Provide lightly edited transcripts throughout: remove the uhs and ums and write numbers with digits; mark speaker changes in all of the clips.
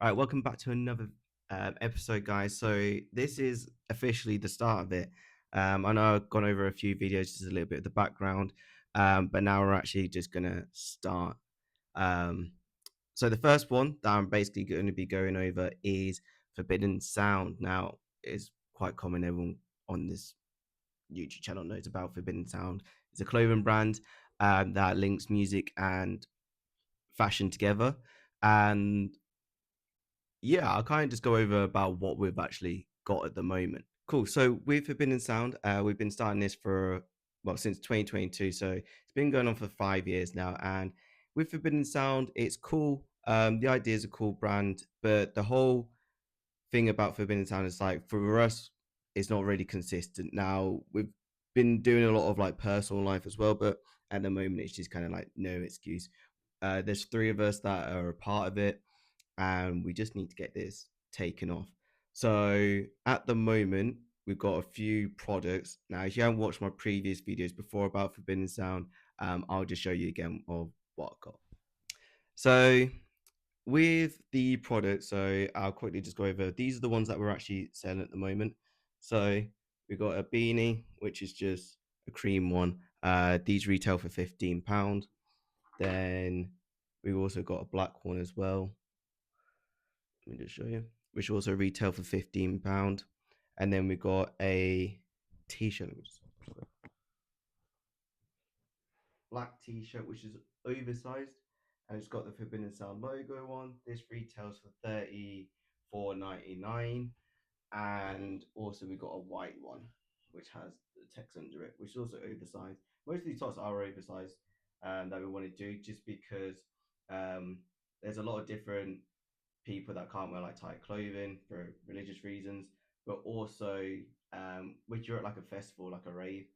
Speaker 1: All right, welcome back to another episode, guys. So this is officially the start of it. I know I've gone over a few videos, just a little bit of the background, but now we're actually just gonna start. Um, so the first one that I'm basically going to be going over is Forbidden Sound. Now, it's quite common; everyone on this YouTube channel knows about Forbidden Sound. It's a clothing brand that links music and fashion together, and yeah, I'll kind of just go over about what we've actually got at the moment. Cool. So with Forbidden Sound, we've been starting this for since 2022. So it's been going on for 5 years now. And with Forbidden Sound, it's cool. The idea is a cool brand, but the whole thing about Forbidden Sound is like for us, it's not really consistent. Now we've been doing a lot of like personal life as well, but at the moment it's just kind of like no excuse. There's three of us that are a part of it and we just need to get this taken off. So at the moment, we've got a few products. Now, if you haven't watched my previous videos before about Forbidden Sound, I'll just show you again of what I've got. So with the products, so I'll quickly just go over. These are the ones that we're actually selling at the moment. So we've got a beanie, which is just a cream one. These retail for £15. Then we've also got a black one as well. Let me just show you, which also retail for £15. And then we got a t-shirt, black t-shirt, which is oversized, and it's got the Forbidden Sound logo on. This retails for 34.99. And also we got a white one, which has the text under it, which is also oversized. Most of these tops are oversized, that we want to do just because um, there's a lot of different people that can't wear like tight clothing for religious reasons, but also when you're at like a festival, like a rave,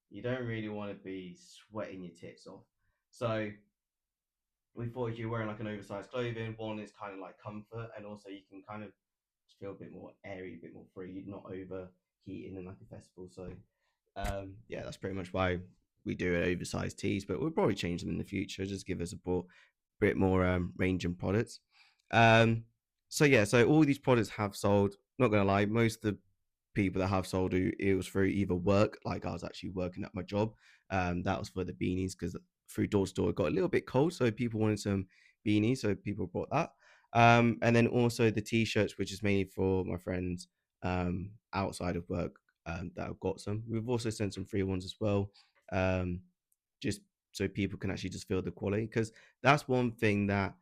Speaker 1: you don't really want to be sweating your tits off. So we thought if you're wearing like an oversized clothing, one is kind of like comfort, and also you can kind of feel a bit more airy, a bit more free. You're not overheating in like a festival. So yeah, that's pretty much why we do an oversized tees, but we'll probably change them in the future. Just give us a bit more range and products. Um, so yeah, so all these products have sold. Not gonna lie, most of the people that have sold it was through either work, like I was actually working at my job. That was for the beanies because through door to door it got a little bit cold, so people wanted some beanies, so people bought that. And then also the t-shirts, which is mainly for my friends outside of work that I've got some. We've also sent some free ones as well, just so people can actually just feel the quality because that's one thing that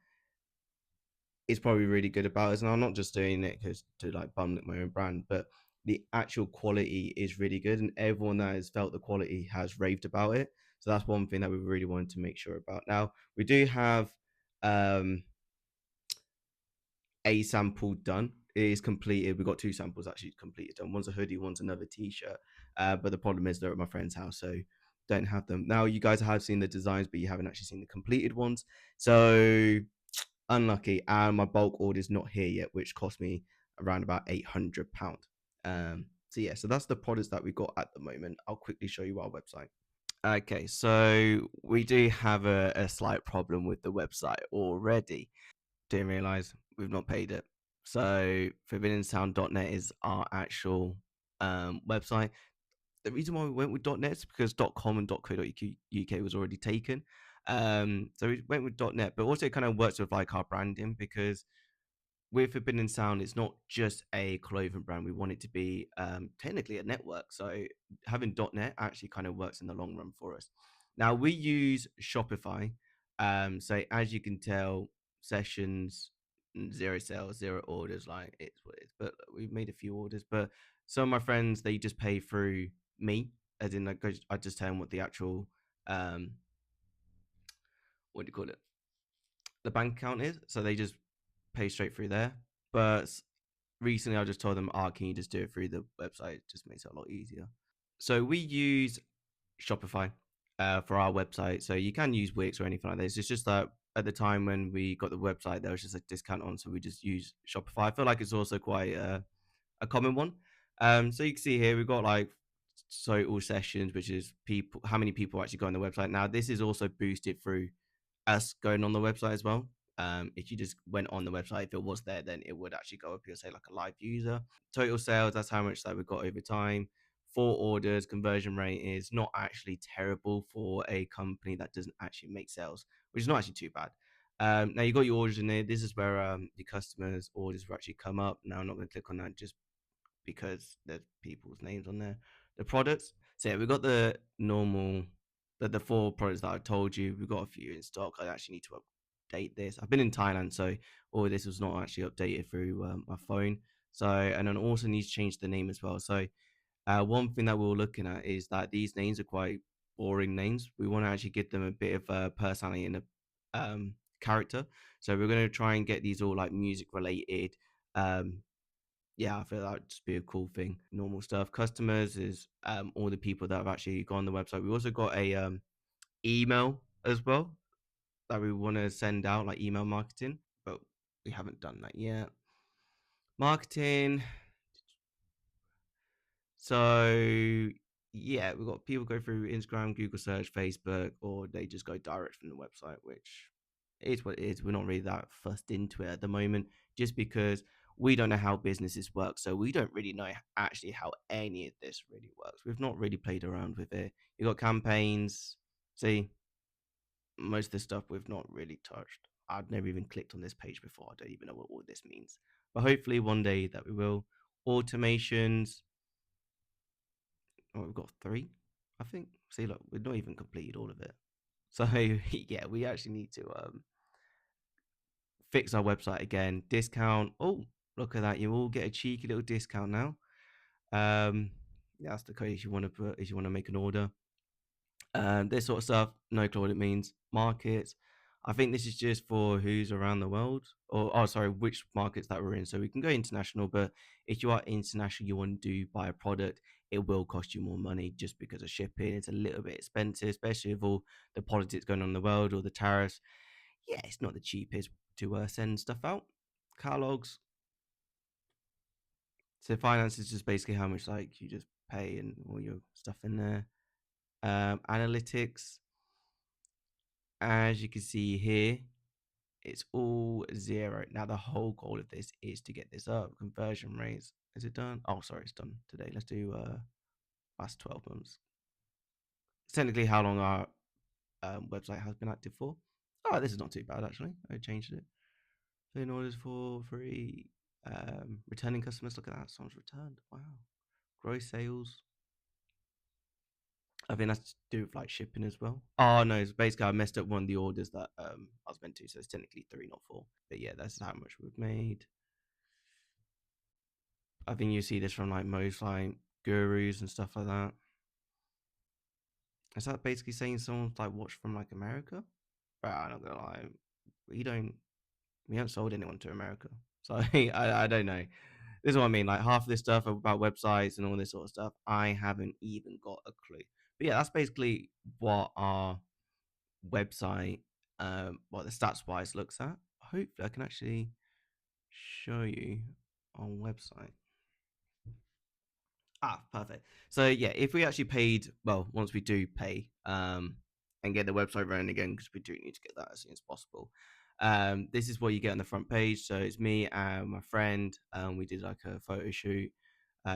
Speaker 1: is probably really good about us. And I'm not just doing it because to like bum my own brand, but the actual quality is really good, and everyone that has felt the quality has raved about it. So that's one thing that we really wanted to make sure about. Now we do have um, a sample done. It is completed. We've got two samples actually completed done. One's a hoodie, one's another t-shirt. But the problem is they're at my friend's house, so don't have them. Now you guys have seen the designs, but you haven't actually seen the completed ones. So unlucky. And my bulk order is not here yet, which cost me around about £800. So yeah, so that's the products that we got at the moment. I'll quickly show you our website. Okay, so we do have a slight problem with the website already. Didn't realize we've not paid it. So forbiddensound.net is our actual website. The reason why we went with .net is because .com and .co.uk was already taken. So we went with .net, but also it kind of works with like our branding because with Forbidden Sound, it's not just a clothing brand. We want it to be technically a network. So having .net actually kind of works in the long run for us. Now we use Shopify. So as you can tell, sessions, zero sales, zero orders, like it's what it is. But we've made a few orders. But some of my friends, they just pay through me, as in like I just tell them what the actual what do you call it, the bank account is. So they just pay straight through there. But recently I just told them, can you just do it through the website? It just makes it a lot easier. So we use Shopify for our website. So you can use Wix or anything like this. It's just that at the time when we got the website, there was just a discount on, so we just use Shopify. I feel like it's also quite a common one. So you can see here we've got like total sessions, which is how many people actually go on the website. Now this is also boosted through us going on the website as well. If you just went on the website, if it was there, then it would actually go up here, say like a live user. Total sales, that's how much that we got over time. 4 orders, conversion rate is not actually terrible for a company that doesn't actually make sales, which is not actually too bad. Now you got your orders in there. This is where the customers' orders will actually come up. Now I'm not going to click on that just because there's people's names on there. The products. So yeah, we've got the normal, the 4 products that I told you. We've got a few in stock. I actually need to update this. I've been in Thailand, so all this was not actually updated through my phone. So, and then also need to change the name as well. So one thing that we were looking at is that these names are quite boring names. We want to actually give them a bit of personality and a character. So we're going to try and get these all like music related. Um, yeah, I feel that would just be a cool thing. Normal stuff. Customers is all the people that have actually gone on the website. We also got a email as well that we want to send out, like email marketing, but we haven't done that yet. Marketing. So yeah, we've got people go through Instagram, Google search, Facebook, or they just go direct from the website, which is what it is. We're not really that fussed into it at the moment, just because we don't know how businesses work. So we don't really know actually how any of this really works. We've not really played around with it. You got campaigns. See, most of the stuff we've not really touched. I've never even clicked on this page before. I don't even know what all this means. But hopefully one day that we will. Automations. Oh, we've got 3, I think. See, look, we've not even completed all of it. So yeah, we actually need to fix our website again. Discount. Oh, look at that! You all get a cheeky little discount now. Um, that's the code if you want to put if you want to make an order. This sort of stuff. No clue what it means. Markets. I think this is just for who's around the world, or oh, sorry, which markets that we're in. So we can go international, but if you are international, you want to buy a product, it will cost you more money just because of shipping. It's a little bit expensive, especially with all the politics going on in the world or the tariffs. Yeah, it's not the cheapest to send stuff out. Catalogs. So finance is just basically how much like you just pay and all your stuff in there. Analytics, as you can see here, it's all 0. Now the whole goal of this is to get this up. Conversion rates. Is it done? Oh, sorry, it's done today. Let's do last 12 months. Technically, how long our website has been active for. Oh, this is not too bad actually. I changed it. Filling orders for free. Returning customers. Look at that. Someone's returned. Wow. Gross sales. I think that's to do with like shipping as well. Oh no, it's basically I messed up one of the orders that I was meant to, so it's technically 3, not 4. But yeah, that's how much we've made. I think you see this from like most like gurus and stuff like that. Is that basically saying someone's like watched from like America? But I'm not gonna lie, we don't we haven't sold anyone to America, so I don't know. This is what I mean. Like half of this stuff about websites and all this sort of stuff, I haven't even got a clue. But yeah, that's basically what our website, what the stats wise looks at. Hopefully, I can actually show you on website. Ah, perfect. So yeah, if we actually paid, well, once we do pay, and get the website running again, because we do need to get that as soon as possible. This is what you get on the front page. So it's me and my friend. We did like a photo shoot,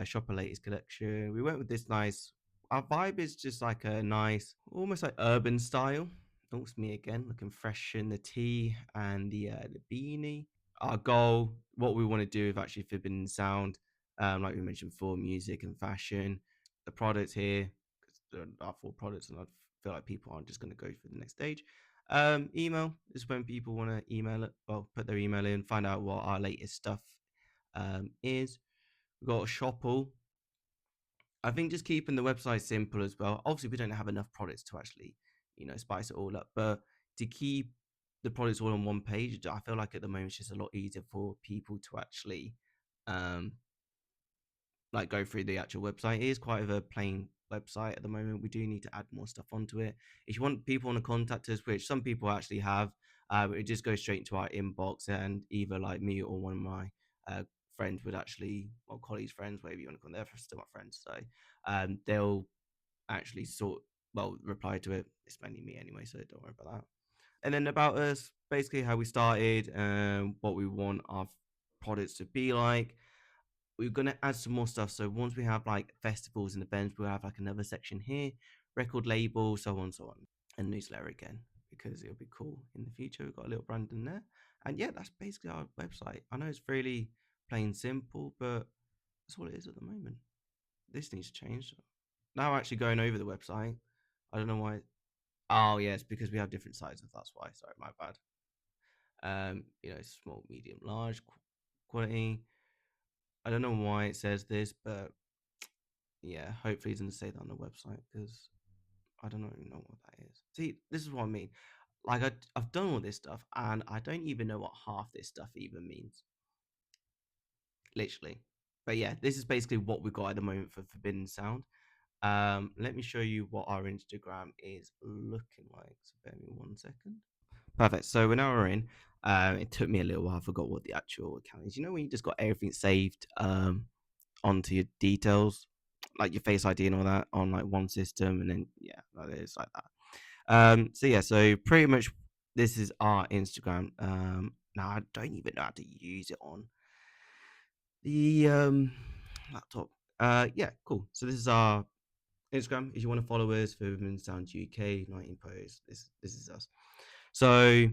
Speaker 1: shop our latest collection. We went with this nice. Our vibe is just like a nice, almost like urban style. Oh, it's me again, looking fresh in the tee and the beanie. Our goal, what we want to do, is actually fibbing and sound, like we mentioned before, music and fashion. The products here, because there are 4 products, and I feel like people aren't just going to go for the next stage. Email is when people want to email it, well, put their email in, find out what our latest stuff is. We've got a shopple. I think just keeping the website simple as well. Obviously, we don't have enough products to actually, spice it all up. But to keep the products all on one page, I feel like at the moment it's just a lot easier for people to actually, um, like go through the actual website. It is quite of a plain website at the moment. We do need to add more stuff onto it. If you want people want to contact us, which some people actually have, it just goes straight into our inbox, and either like me or one of my friends would actually, or colleagues, friends, whatever you want to call them, they're still my friends. So they'll actually reply to it. It's mainly me anyway, so don't worry about that. And then about us, basically how we started, what we want our products to be like. We're gonna add some more stuff. So once we have like festivals and events, we'll have like another section here, record label, so on, so on, and newsletter again because it'll be cool in the future. We've got a little brand in there, and yeah, that's basically our website. I know it's really plain simple, but that's all it is at the moment. This needs to change. Now actually going over the website, I don't know why. Oh yeah, it's because we have different sizes. That's why. Sorry, my bad. Small, medium, large quality. I don't know why it says this, but yeah, hopefully it doesn't say that on the website because I don't even know what that is. See, this is what I mean. Like I've done all this stuff and I don't even know what half this stuff even means. Literally. But yeah, this is basically what we've got at the moment for Forbidden Sound. Let me show you what our Instagram is looking like. So bear me 1 second. Perfect. So when we're in, it took me a little while. I forgot what the actual account is. You know when you just got everything saved onto your details, like your Face ID and all that on like one system, and then yeah, like it's like that. So yeah, so pretty much this is our Instagram. Now I don't even know how to use it on the laptop. Yeah, cool. So this is our Instagram. If you want to follow us for Women Sound UK, 19 posts, this is us. So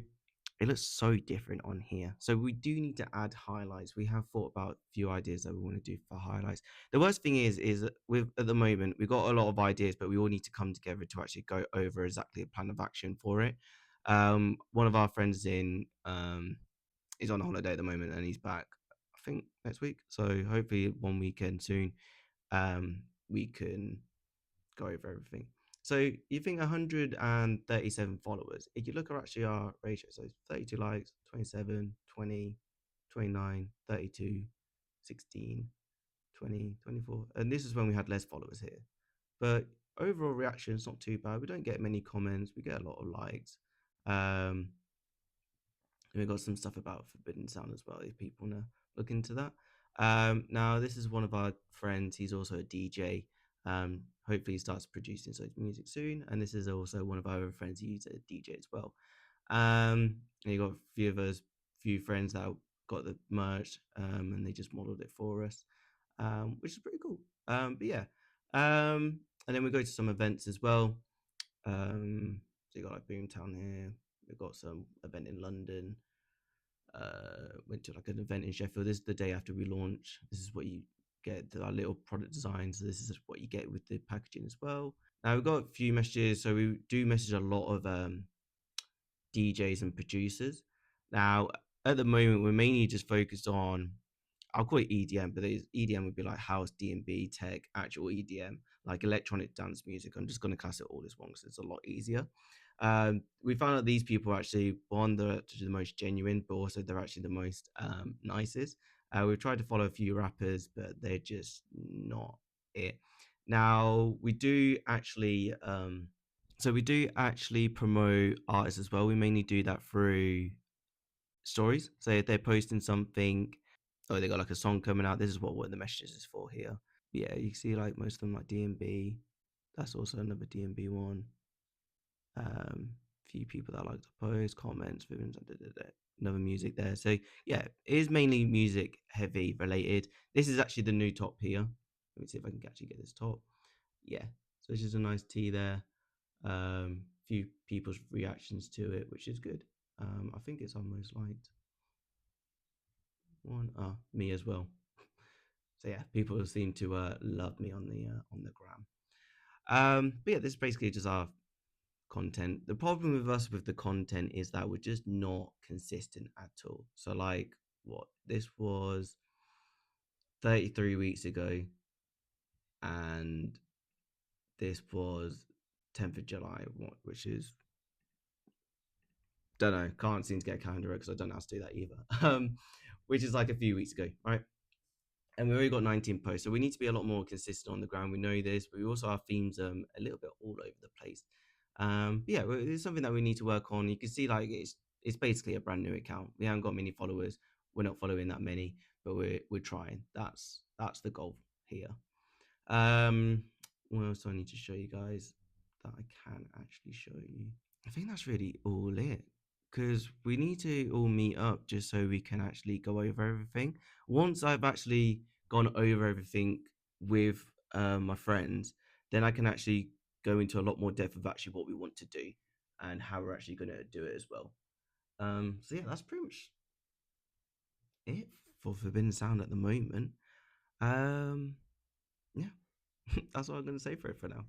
Speaker 1: it looks so different on here. So we do need to add highlights. We have thought about a few ideas that we want to do for highlights. The worst thing is that with at the moment we've got a lot of ideas, but we all need to come together to actually go over exactly a plan of action for it. One of our friends is on holiday at the moment and he's back, I think next week. So hopefully one weekend soon, we can go over everything. So you think 137 followers. If you look at actually our ratio, so 32 likes, 27, 20, 29, 32, 16, 20, 24. And this is when we had less followers here. But overall reaction is not too bad. We don't get many comments. We get a lot of likes. Um, and we've got some stuff about Forbidden Sound as well, if people want to look into that. Now, this is one of our friends. He's also a DJ. Hopefully, he starts producing some music soon. And this is also one of our other friends. He's a DJ as well. And you got a few of us, few friends that got the merch, and they just modeled it for us, which is pretty cool. But yeah, and then we go to some events as well. So you got like Boomtown here. We've got some event in London. Went to like an event in Sheffield. This is the day after we launch. This is what you get, our little product design. So this is what you get with the packaging as well. Now we've got a few messages. So we do message a lot of DJs and producers. Now at the moment we're mainly just focused on, I'll call it EDM, but EDM would be like house, D&B, tech, actual EDM, like electronic dance music. I'm just going to class it all as one because it's a lot easier. We found out these people are actually, one, they're actually the most genuine, but also they're actually the most nicest. We've tried to follow a few rappers, but they're just not it. Now we do actually, we do actually promote artists as well. We mainly do that through stories. So if they're posting something, oh, they got like a song coming out. This is what one of the messages is for here. Yeah, you see like most of them like DMB. That's also another DMB one. Few people that like to post comments, another music there. So yeah, it is mainly music heavy related. This is actually the new top here. Let me see if I can actually get this top. Yeah, so it's just a nice tee there. Few people's reactions to it, which is good. I think it's our most liked one. Ah, me as well. So yeah, people seem to love me on the gram. But yeah, this is basically just our content. The problem with us with the content is that we're just not consistent at all. So like what this was 33 weeks ago, and this was 10th of July, which is, don't know, can't seem to get a calendar because I don't know how to do that either. Which is like a few weeks ago, right? And we've already got 19 posts, so we need to be a lot more consistent on the ground. We know this, but we also have themes a little bit all over the place. Yeah, it's something that we need to work on. You can see like it's basically a brand new account. We haven't got many followers. We're not following that many, but we're trying. That's the goal here. Um, what else do I need to show you guys that I can actually show you? I think that's really all it. because we need to all meet up just so we can actually go over everything. Once I've actually gone over everything with my friends, then I can actually go into a lot more depth of actually what we want to do and how we're actually going to do it as well. So yeah, that's pretty much it for Forbidden Sound at the moment. Um, yeah, that's what I'm going to say for it for now.